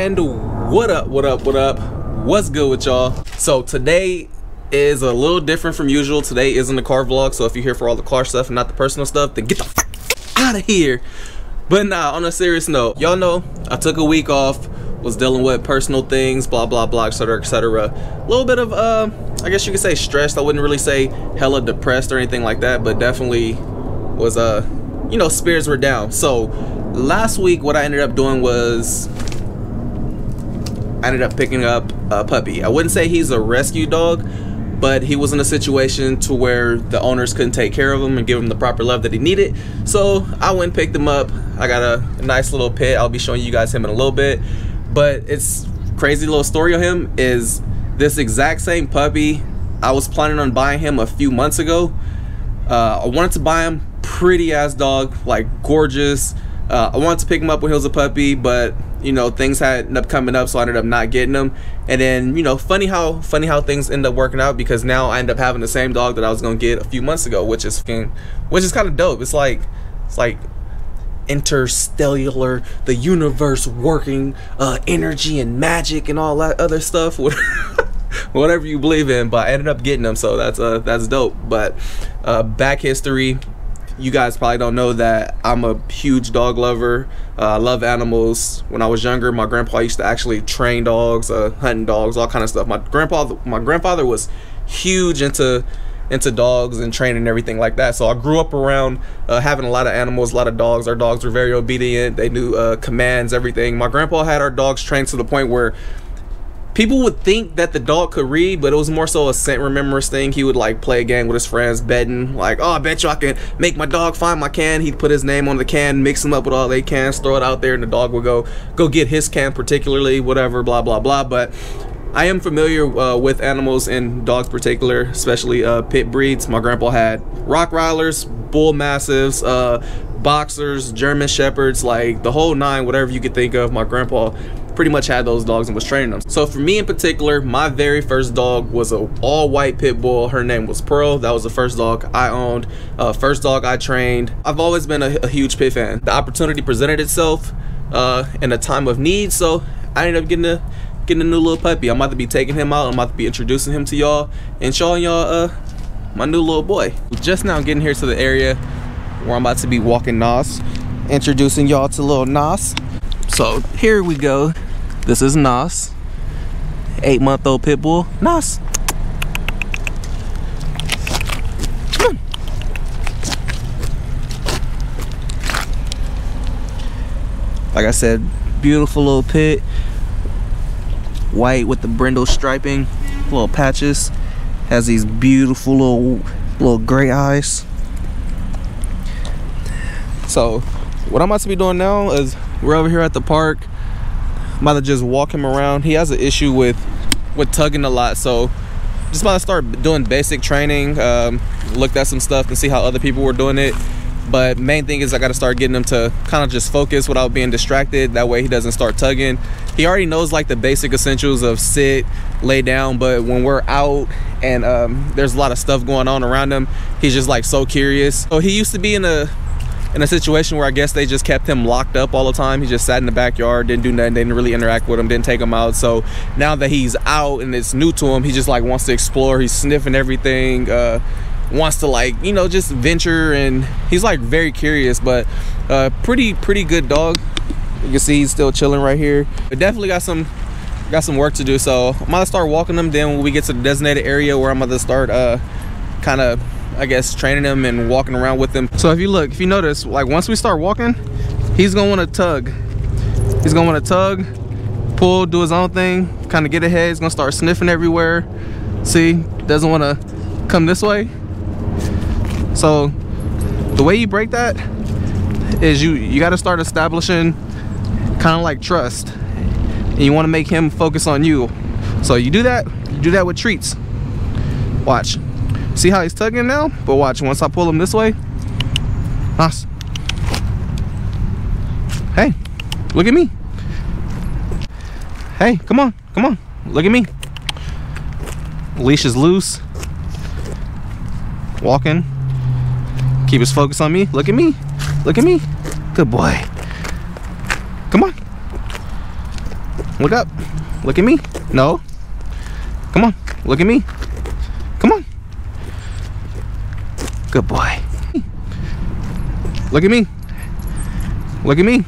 And what up, what's good with y'all? So today is a little different from usual. Today isn't a car vlog, so if you're here for all the car stuff and not the personal stuff, then get the fuck out of here. But nah, on a serious note, y'all know I took a week off, was dealing with personal things, blah blah blah, etc etc. A little bit of I guess you could say stressed. I wouldn't really say hella depressed or anything like that, but definitely was you know, spirits were down. So last week what I ended up doing was I ended up picking up a puppy. I wouldn't say he's a rescue dog, but he was in a situation to where the owners couldn't take care of him and give him the proper love that he needed. So I went and picked him up. I got a nice little pit. I'll be showing you guys him in a little bit. But it's crazy little story of him is this exact same puppy. I was planning on buying him a few months ago. I wanted to buy him, pretty ass dog, like gorgeous. I wanted to pick him up when he was a puppy, but you know, things had ended up coming up, so I ended up not getting him. And then, you know, funny how things end up working out, because now I end up having the same dog that I was gonna get a few months ago, which is kind of dope. It's like interstellar, the universe working, energy and magic and all that other stuff. Whatever you believe in, but I ended up getting him, so that's dope. But back history. You guys probably don't know that I'm a huge dog lover. I love animals. When I was younger, my grandpa used to actually train dogs, hunting dogs, all kind of stuff. My grandfather was huge into dogs and training and everything like that. So I grew up around having a lot of animals, a lot of dogs. Our dogs were very obedient. They knew commands, everything. My grandpa had our dogs trained to the point where people would think that the dog could read, but it was more so a scent remembrance thing. He would like play a game with his friends, betting like, oh, I bet you I can make my dog find my can. He'd put his name on the can, mix them up with all they cans, throw it out there, and the dog would go get his can particularly, whatever, blah blah blah. But I am familiar with animals and dogs particular, especially pit breeds. My grandpa had Rottweilers, Bull Mastiffs, Boxers, German Shepherds, like the whole nine, whatever you could think of. My grandpa pretty much had those dogs and was training them. So for me in particular, my very first dog was a all-white pit bull. Her name was Pearl. That was the first dog I owned, first dog I trained. I've always been a huge pit fan. The opportunity presented itself in a time of need, so I ended up getting a new little puppy. I'm about to be taking him out. I'm about to be introducing him to y'all and showing y'all my new little boy. Just now getting here to the area where I'm about to be walking Nas, introducing y'all to little Nas. So here we go. This is Nas, 8-month-old pit bull. Nas, come on. Like I said, beautiful little pit, white with the brindle striping, little patches, has these beautiful little gray eyes. So what I'm about to be doing now is we're over here at the park. I'm about to just walk him around. He has an issue with tugging a lot, so just about to start doing basic training. Looked at some stuff and see how other people were doing it, but main thing is I got to start getting him to kind of just focus without being distracted. That way he doesn't start tugging. He already knows like the basic essentials of sit, lay down, but when we're out and there's a lot of stuff going on around him, he's just like so curious. So he used to be in a situation where I guess they just kept him locked up all the time. He just sat in the backyard, didn't do nothing, didn't really interact with him, didn't take him out. So now that he's out and it's new to him, he just like wants to explore. He's sniffing everything, wants to like, you know, just venture, and he's like very curious. But pretty good dog. You can see he's still chilling right here. But definitely got some work to do. So I'm gonna start walking him. Then when we get to the designated area where I'm gonna start kind of, I guess, training him and walking around with him. So if you notice, like once we start walking, he's gonna want to tug. He's gonna want to tug, pull, do his own thing, kind of get ahead. He's gonna start sniffing everywhere. See, doesn't want to come this way. So the way you break that is you got to start establishing kind of like trust, and you want to make him focus on you. So you do that with treats. Watch. See how he's tugging now? But watch, once I pull him this way, Nas. Hey, look at me. Hey, come on, look at me. Leash is loose. Walking. Keep his focus on me. Look at me. Look at me. Good boy. Come on. Look up. Look at me. No. Come on. Look at me. Come on. Good boy. Look at me. Look at me.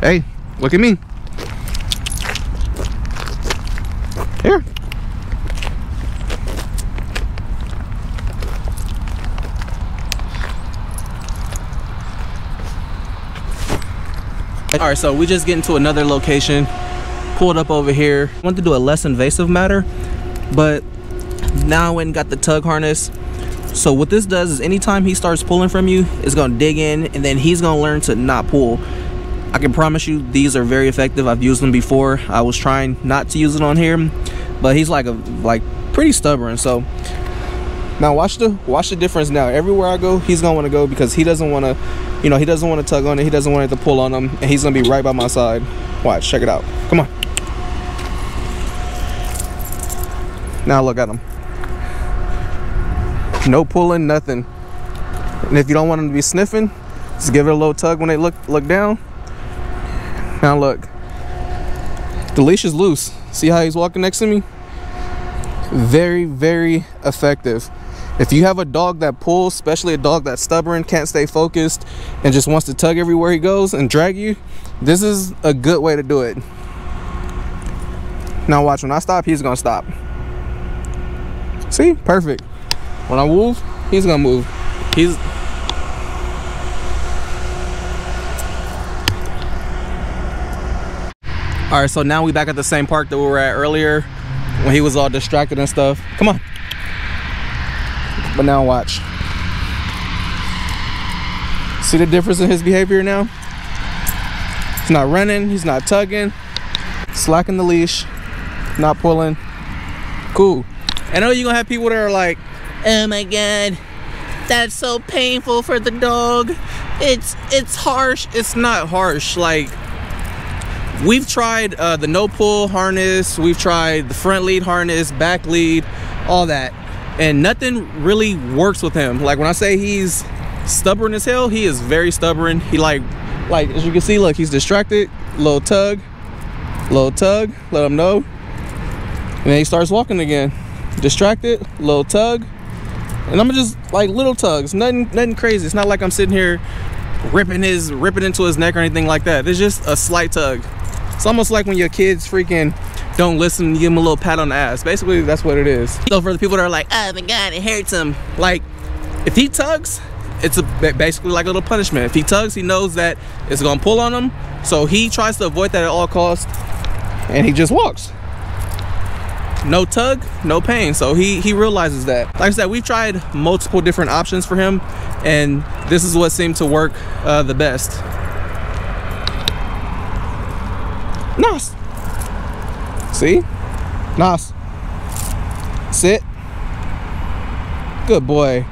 Hey, look at me. Here. All right, so we just get into another location. Pulled up over here. I want to do a less invasive matter, but now I went and got the tug harness. So what this does is anytime he starts pulling from you, it's gonna dig in, and then he's gonna learn to not pull. I can promise you these are very effective. I've used them before. I was trying not to use it on here, but he's like pretty stubborn. So now watch the difference. Now everywhere I go, he's gonna want to go because he doesn't want to, you know, he doesn't want to tug on it. He doesn't want it to pull on him, and he's gonna be right by my side. Watch, check it out. Come on. Now look at him. No pulling, nothing. And if you don't want him to be sniffing, just give it a little tug when they look down. Now look, the leash is loose. See how he's walking next to me? Very, very effective. If you have a dog that pulls, especially a dog that's stubborn, can't stay focused, and just wants to tug everywhere he goes and drag you, this is a good way to do it. Now watch, when I stop, he's gonna stop. See, perfect. When I move, he's gonna move. All right, so now we back at the same park that we were at earlier when he was all distracted and stuff. Come on. But now watch. See the difference in his behavior now? He's not running, he's not tugging, slacking the leash, not pulling. Cool. I know you're gonna have people that are like, oh my God, that's so painful for the dog. It's harsh. It's not harsh. Like, we've tried the no pull harness, we've tried the front lead harness, back lead, all that, and nothing really works with him. Like, when I say he's stubborn as hell, he is very stubborn. He like as you can see, look, he's distracted. Little tug, let him know, and then he starts walking again. Distracted, little tug, and I'm just like little tugs, nothing crazy. It's not like I'm sitting here ripping into his neck or anything like that. It's just a slight tug. It's almost like when your kids freaking don't listen, you give them a little pat on the ass. Basically, that's what it is. So for the people that are like, oh my God, it hurts him, like, if he tugs, it's basically like a little punishment. If he tugs, he knows that it's gonna pull on him, so he tries to avoid that at all costs, and he just walks. No tug, no pain. So he realizes that. Like I said, we've tried multiple different options for him, and this is what seemed to work the best. Nice. See? Nice. Sit. Good boy.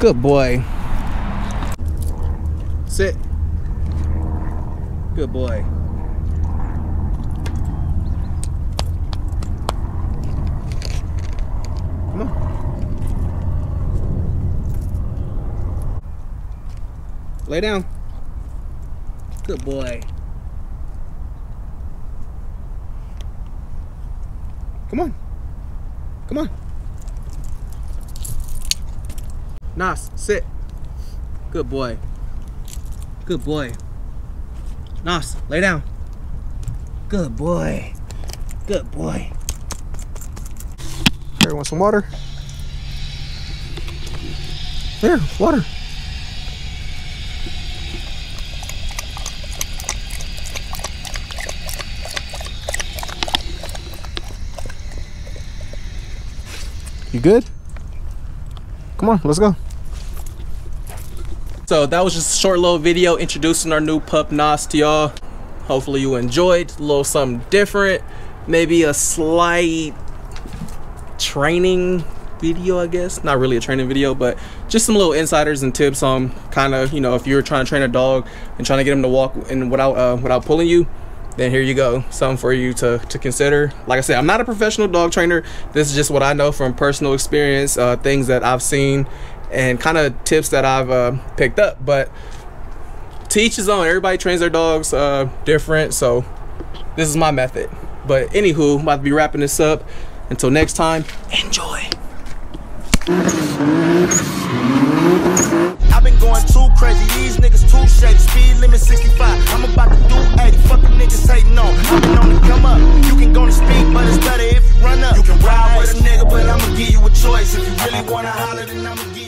Good boy. Sit. Good boy. Come on. Lay down. Good boy. Come on. Come on. Nas, sit. Good boy. Good boy. Nas, lay down. Good boy. Good boy. Here, want some water? Here, water. You good? Come on, let's go. So that was just a short little video introducing our new pup Nas to y'all. Hopefully you enjoyed. A little something different. Maybe a slight training video, I guess. Not really a training video, but just some little insiders and tips on kind of, you know, if you're trying to train a dog and trying to get him to walk in without pulling you, then here you go, something for you to consider. Like I said, I'm not a professional dog trainer. This is just what I know from personal experience, things that I've seen and kind of tips that I've picked up. But to each his own. Everybody trains their dogs different, so this is my method. But anywho, I'm about to be wrapping this up. Until next time, enjoy. I've been going too crazy, these niggas too shady. Speed limit 65, I'm about to do 80. Fucking niggas hating on, I've been on the come up. You can go to speed, but it's better if you run up. You can ride with a nigga, but I'ma give you a choice. If you really wanna holler, then I'ma give you